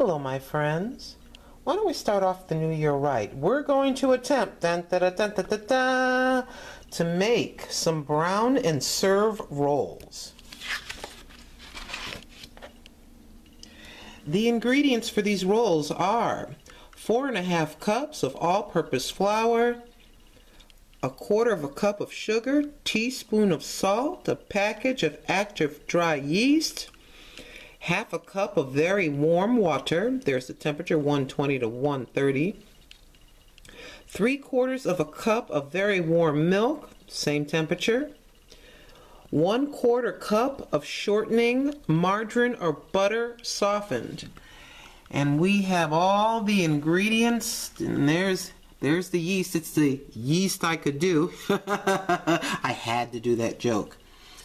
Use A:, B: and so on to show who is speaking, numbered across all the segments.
A: Hello, my friends. Why don't we start off the new year right? We're going to attempt to make some brown and serve rolls. The ingredients for these rolls are 4½ cups of all-purpose flour, 1/4 cup of sugar, teaspoon of salt, a package of active dry yeast, 1/2 cup of very warm water, there's the temperature 120 to 130, 3/4 cup of very warm milk, same temperature, 1/4 cup of shortening, margarine or butter softened. And we have all the ingredients, and there's the yeast. It's the yeast I could do. I had to do that joke.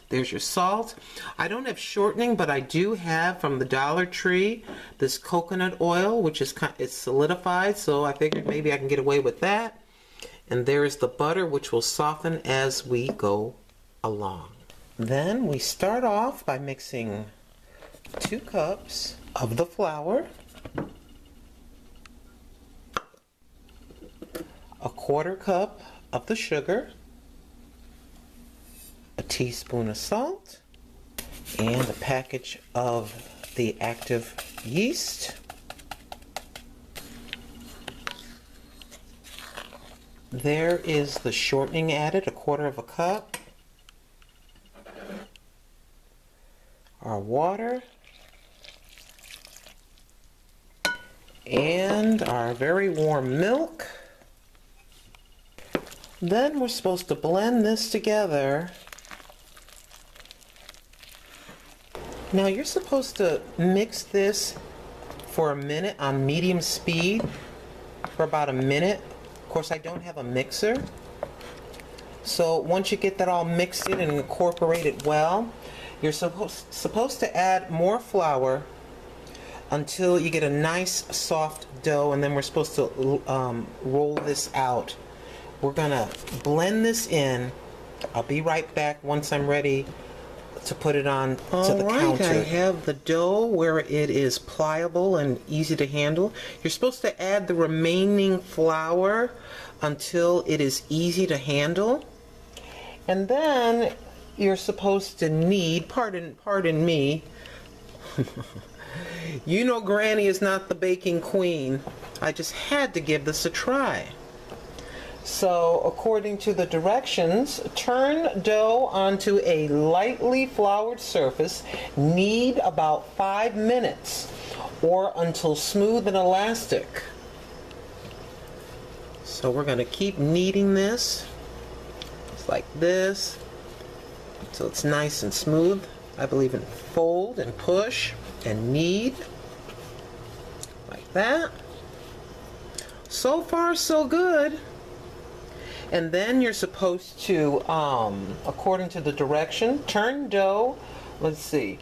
A: There's your salt. I don't have shortening, but I do have from the Dollar Tree this coconut oil, which is it's solidified, so I figured maybe I can get away with that. And there's the butter, which will soften as we go along. Then we start off by mixing 2 cups of the flour, 1/4 cup of the sugar, a teaspoon of salt, and a package of the active yeast. There is the shortening added, 1/4 cup. Our water. And our very warm milk. Then we're supposed to blend this together. Now you're supposed to mix this for a minute on medium speed for about a minute. Of course, I don't have a mixer. So once you get that all mixed in and incorporated well, you're supposed to add more flour until you get a nice soft dough, and then we're supposed to roll this out. We're gonna blend this in. I'll be right back once I'm ready to put it on to the counter. I have the dough where it is pliable and easy to handle. You're supposed to add the remaining flour until it is easy to handle. And then you're supposed to knead, pardon me, you know Granny is not the baking queen. I just had to give this a try. So according to the directions, turn dough onto a lightly floured surface, knead about 5 minutes or until smooth and elastic. So we're going to keep kneading this just like this until it's nice and smooth. I believe in fold and push and knead like that. So far so good. And then you're supposed to, according to the direction, turn dough, let's see,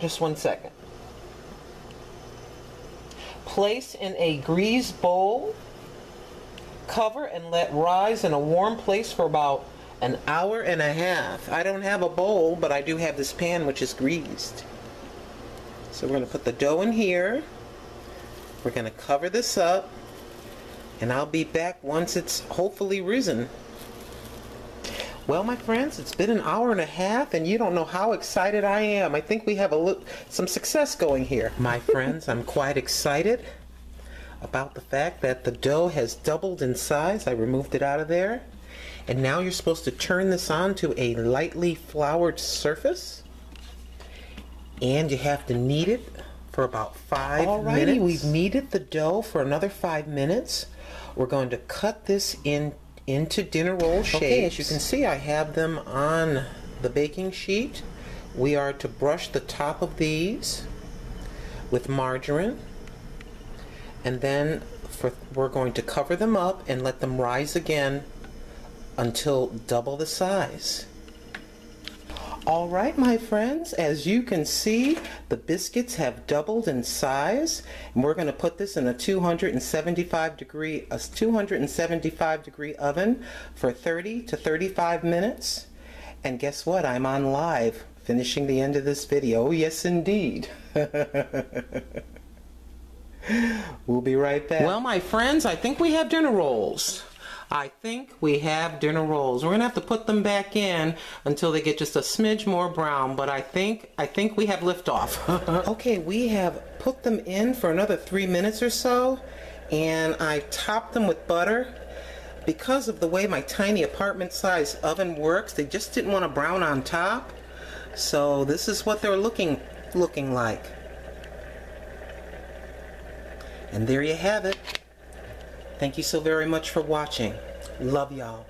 A: just 1 second. Place in a greased bowl, cover and let rise in a warm place for about an hour and a half. I don't have a bowl, but I do have this pan which is greased. So we're going to put the dough in here. We're going to cover this up. And I'll be back once it's hopefully risen. Well, my friends, it's been an hour and a half, and you don't know how excited I am. I think we have some success going here. My friends, I'm quite excited about the fact that the dough has doubled in size. I removed it out of there. And now you're supposed to turn this onto a lightly floured surface. And you have to knead it for about 5 minutes. We've kneaded the dough for another 5 minutes. We're going to cut this into dinner roll shapes. Okay, as you can see, I have them on the baking sheet. We are to brush the top of these with margarine, and then we're going to cover them up and let them rise again until double the size. All right, my friends, as you can see, the biscuits have doubled in size, and we're going to put this in a 275 degree oven for 30 to 35 minutes. And guess what? I'm on live finishing the end of this video. Yes, indeed. We'll be right back. Well, my friends, I think we have dinner rolls. We're gonna have to put them back in until they get just a smidge more brown, but I think we have liftoff. Okay, we have put them in for another 3 minutes or so, and I topped them with butter. Because of the way my tiny apartment size oven works, they just didn't want to brown on top. So this is what they're looking like. And there you have it. Thank you so very much for watching. Love y'all.